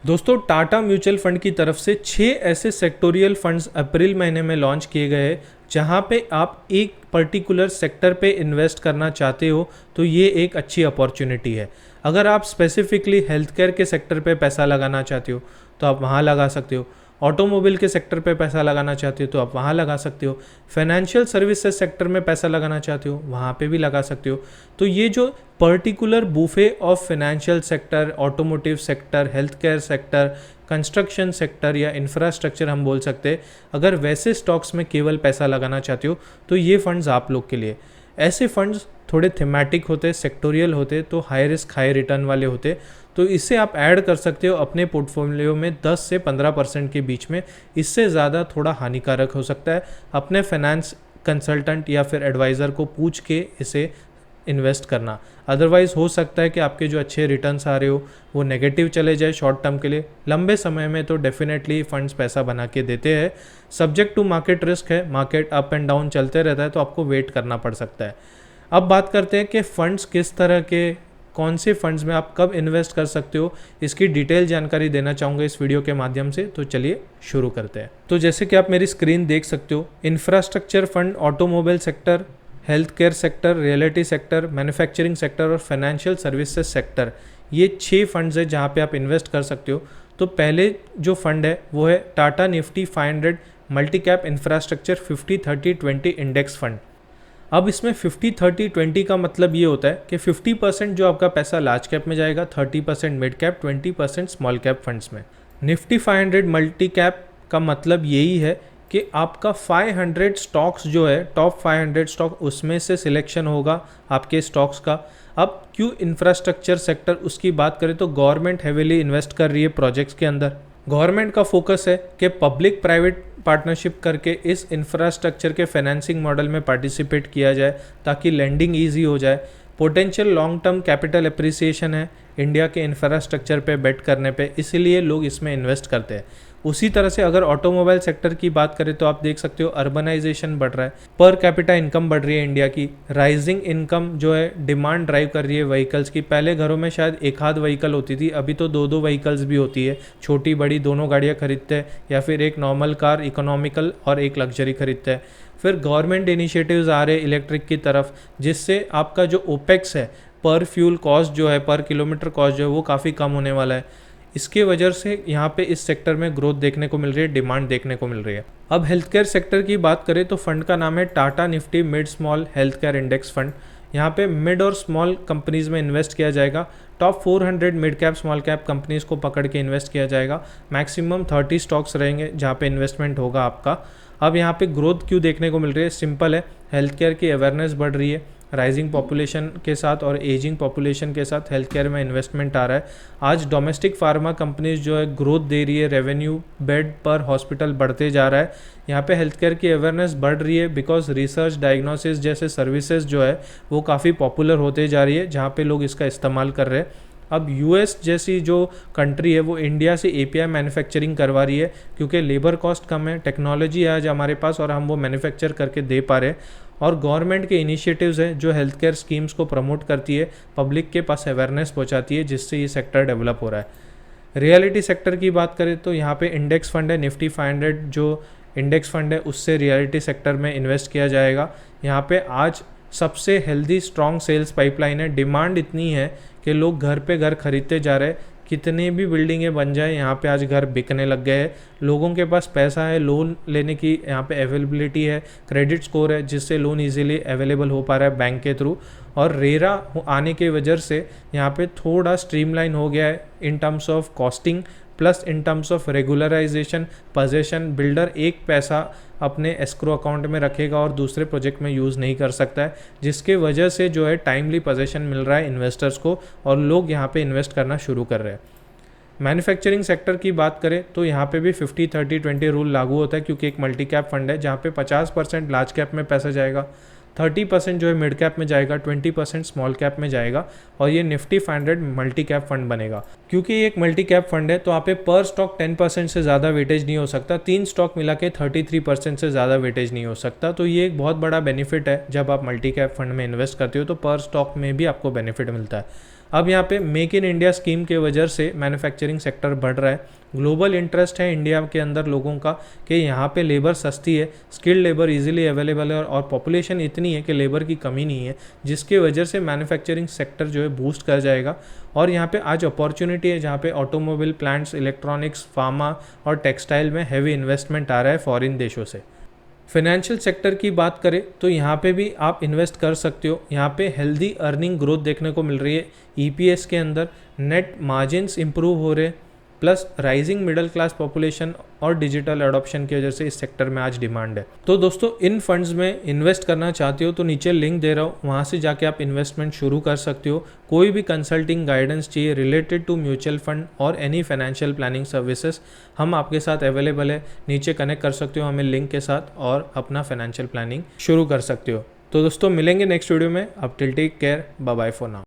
दोस्तों Tata mutual fund की तरफ से 6 ऐसे सेक्टोरियल फंड्स अप्रैल महीने में लॉन्च किए गए हैं जहां पे आप एक पर्टिकुलर सेक्टर पे इन्वेस्ट करना चाहते हो तो ये एक अच्छी अपॉर्चुनिटी है। अगर आप स्पेसिफिकली हेल्थ केयर के सेक्टर पे पैसा लगाना चाहते हो तो आप वहाँ लगा सकते हो। ऑटोमोबाइल के सेक्टर पे पैसा लगाना चाहते हो तो आप वहाँ लगा सकते हो। फाइनेंशियल सर्विसेज सेक्टर में पैसा लगाना चाहते हो वहाँ पे भी लगा सकते हो। तो ये जो particular buffet of financial sector, automotive sector, health care sector, construction sector या इंफ्रास्ट्रक्चर हम बोल सकते हैं, अगर वैसे स्टॉक्स में केवल पैसा लगाना चाहते हो तो ये फंड्स आप लोग के लिए। ऐसे फंड्स थोड़े थीमेटिक होते, सेक्टोरियल होते, तो हाई रिस्क हाई रिटर्न वाले होते, तो इससे आप ऐड कर सकते हो अपने पोर्टफोलियो में 10 से 15% के बीच में। इससे ज़्यादा थोड़ा हानिकारक हो सकता है। अपने फाइनेंस कंसल्टेंट या फिर एडवाइज़र को पूछ के इसे इन्वेस्ट करना, अदरवाइज़ हो सकता है कि आपके जो अच्छे रिटर्न्स आ रहे हो वो नेगेटिव चले जाए शॉर्ट टर्म के लिए। लंबे समय में तो डेफिनेटली फंड्स पैसा बना के देते हैं। सब्जेक्ट टू मार्केट रिस्क है, मार्केट अप एंड डाउन चलते रहता है, तो आपको वेट करना पड़ सकता है। अब बात करते हैं कि फ़ंड्स किस तरह के, कौन से फंड्स में आप कब इन्वेस्ट कर सकते हो, इसकी डिटेल जानकारी देना चाहूँगा इस वीडियो के माध्यम से। तो चलिए शुरू करते हैं। तो जैसे कि आप मेरी स्क्रीन देख सकते हो, infrastructure fund, automobile sector, health care sector, reality sector, manufacturing sector और फाइनेंशियल सर्विसेज सेक्टर, ये 6 फंड्स है जहाँ पे आप इन्वेस्ट कर सकते हो। तो पहले जो फंड है वो है Tata Nifty 500 multi cap infrastructure 50-30-20 index fund. अब इसमें 50-30-20 का मतलब ये होता है कि 50% जो आपका पैसा लार्ज कैप में जाएगा, 30% mid cap, 20% small cap funds में। निफ्टी 500 मल्टी कैप का मतलब यही है कि आपका 500 स्टॉक्स जो है, टॉप 500 स्टॉक, उसमें से सिलेक्शन होगा आपके स्टॉक्स का। अब क्यों इंफ्रास्ट्रक्चर सेक्टर, उसकी बात करें तो गवर्नमेंट हेविली इन्वेस्ट कर रही है प्रोजेक्ट्स के अंदर। गवर्नमेंट का फोकस है कि पब्लिक प्राइवेट पार्टनरशिप करके इस इंफ्रास्ट्रक्चर के फाइनेंसिंग मॉडल में पार्टिसिपेट किया जाए ताकि लैंडिंग ईजी हो जाए। Potential long term capital appreciation है इंडिया के इंफ्रास्ट्रक्चर पे बेट करने पे, इसीलिए लोग इसमें इन्वेस्ट करते हैं। उसी तरह से अगर ऑटोमोबाइल सेक्टर की बात करें तो आप देख सकते हो अर्बनाइजेशन बढ़ रहा है, पर कैपिटा इनकम बढ़ रही है इंडिया की, राइजिंग इनकम जो है डिमांड ड्राइव कर रही है व्हीकल्स की। पहले घरों में शायद एक आध व्हीकल होती थी, अभी तो 2-2 व्हीकल्स भी होती है, छोटी बड़ी दोनों गाड़ियाँ खरीदते हैं, या फिर एक नॉर्मल कार इकोनॉमिकल और एक लग्जरी खरीदते हैं। फिर गवर्नमेंट इनिशिएटिव्स आ रहे हैं इलेक्ट्रिक की तरफ, जिससे आपका जो ओपेक्स है, पर फ्यूल कॉस्ट जो है, पर किलोमीटर कॉस्ट जो है, वो काफ़ी कम होने वाला है। इसके वजह से यहाँ पे इस सेक्टर में ग्रोथ देखने को मिल रही है, डिमांड देखने को मिल रही है। अब हेल्थ केयर सेक्टर की बात करें तो फंड का नाम है Tata Nifty mid small health care index fund. यहाँ पे मिड और स्मॉल कंपनीज में इन्वेस्ट किया जाएगा। Top 400 mid cap small cap companies को पकड़ के इन्वेस्ट किया जाएगा। मैक्सिमम 30 स्टॉक्स रहेंगे जहाँ पे इन्वेस्टमेंट होगा आपका। अब यहाँ पे ग्रोथ क्यों देखने को मिल रही है, सिंपल है, हेल्थ केयर की अवेयरनेस बढ़ रही है। राइजिंग पॉपुलेशन के साथ और एजिंग पॉपुलेशन के साथ हेल्थ केयर में इन्वेस्टमेंट आ रहा है। आज डोमेस्टिक फार्मा कंपनीज जो है ग्रोथ दे रही है, रेवेन्यू बेड पर हॉस्पिटल बढ़ते जा रहा है। यहाँ पे हेल्थ केयर की अवेयरनेस बढ़ रही है बिकॉज रिसर्च, डायग्नोसिस जैसे सर्विसेज जो है वो काफ़ी पॉपुलर होते जा रही है, जहाँ पे लोग इसका इस्तेमाल कर रहे हैं। अब यूएस जैसी जो कंट्री है वो इंडिया से एपीआई मैन्युफैक्चरिंग करवा रही है, क्योंकि लेबर कॉस्ट कम है, टेक्नोलॉजी है आज हमारे पास और हम वो मैन्युफैक्चर करके दे पा रहे हैं। और गवर्नमेंट के इनिशिएटिव्स हैं जो हेल्थ केयर स्कीम्स को प्रमोट करती है, पब्लिक के पास अवेयरनेस पहुंचाती है, जिससे ये सेक्टर डेवलप हो रहा है। रियलिटी सेक्टर की बात करें तो यहाँ पे इंडेक्स फंड है, निफ्टी 500 जो इंडेक्स फंड है उससे रियलिटी सेक्टर में इन्वेस्ट किया जाएगा। यहाँ पे आज सबसे हेल्दी स्ट्रॉन्ग सेल्स पाइपलाइन है, डिमांड इतनी है कि लोग घर पे घर खरीदते जा रहे हैं। कितने भी बिल्डिंगें बन जाए, यहाँ पे आज घर बिकने लग गए हैं। लोगों के पास पैसा है, लोन लेने की यहाँ पे अवेलेबिलिटी है, क्रेडिट स्कोर है, जिससे लोन इजीली अवेलेबल हो पा रहा है बैंक के थ्रू। और रेरा आने की वजह से यहाँ पे थोड़ा स्ट्रीमलाइन हो गया है in terms of costing, plus in terms of regularisation. Possession builder एक पैसा अपने एस्क्रो अकाउंट में रखेगा और दूसरे प्रोजेक्ट में यूज़ नहीं कर सकता है, जिसके वजह से जो है टाइमली पोजेशन मिल रहा है इन्वेस्टर्स को और लोग यहाँ पे इन्वेस्ट करना शुरू कर रहे हैं। मैन्युफैक्चरिंग सेक्टर की बात करें तो यहाँ पे भी 50-30-20 रूल लागू होता है, क्योंकि एक मल्टी कैप फंड है जहाँ पे 50% लार्ज कैप में पैसा जाएगा, 30% जो है मिड कैप में जाएगा, 20% स्मॉल कैप में जाएगा, और ये निफ्टी 500 मल्टी कैप फंड बनेगा। क्योंकि ये एक मल्टी कैप फंड है तो आप पे पर स्टॉक 10% से ज़्यादा वेटेज नहीं हो सकता, 3 स्टॉक मिला के 33% से ज़्यादा वेटेज नहीं हो सकता। तो ये एक बहुत बड़ा बेनिफिट है, जब आप मल्टी कैप फंड में इन्वेस्ट करते हो तो पर स्टॉक में भी आपको बेनिफिट मिलता है। अब यहाँ पे मेक इन इंडिया स्कीम के वजह से मैन्युफैक्चरिंग सेक्टर बढ़ रहा है। ग्लोबल इंटरेस्ट है इंडिया के अंदर लोगों का कि यहाँ पे लेबर सस्ती है, स्किल्ड लेबर इजीली अवेलेबल है और पॉपुलेशन इतनी है कि लेबर की कमी नहीं है, जिसके वजह से मैन्युफैक्चरिंग सेक्टर जो है बूस्ट कर जाएगा। और यहाँ पे आज अपॉर्चुनिटी है जहाँ पे ऑटोमोबाइल प्लांट्स, इलेक्ट्रॉनिक्स, फार्मा और टेक्सटाइल में हैवी इन्वेस्टमेंट आ रहा है फॉरेन देशों से। फाइनेंशियल सेक्टर की बात करें तो यहाँ पे भी आप इन्वेस्ट कर सकते हो। यहाँ पे हेल्दी अर्निंग ग्रोथ देखने को मिल रही है, ईपीएस के अंदर नेट मार्जिन्स इंप्रूव हो रहे, plus rising middle class population और डिजिटल एडॉप्शन की वजह से इस सेक्टर में आज डिमांड है। तो दोस्तों इन फंड्स में इन्वेस्ट करना चाहते हो तो नीचे लिंक दे रहा हूँ, वहाँ से जाके आप इन्वेस्टमेंट शुरू कर सकते हो। कोई भी कंसल्टिंग गाइडेंस चाहिए रिलेटेड टू म्यूचुअल फंड और एनी फाइनेंशियल प्लानिंग सर्विसेज, हम आपके साथ अवेलेबल है। नीचे कनेक्ट कर सकते हो हमें लिंक के साथ और अपना फाइनेंशियल प्लानिंग शुरू कर सकते हो। तो दोस्तों मिलेंगे नेक्स्ट वीडियो में। अब till take care, bye bye for now.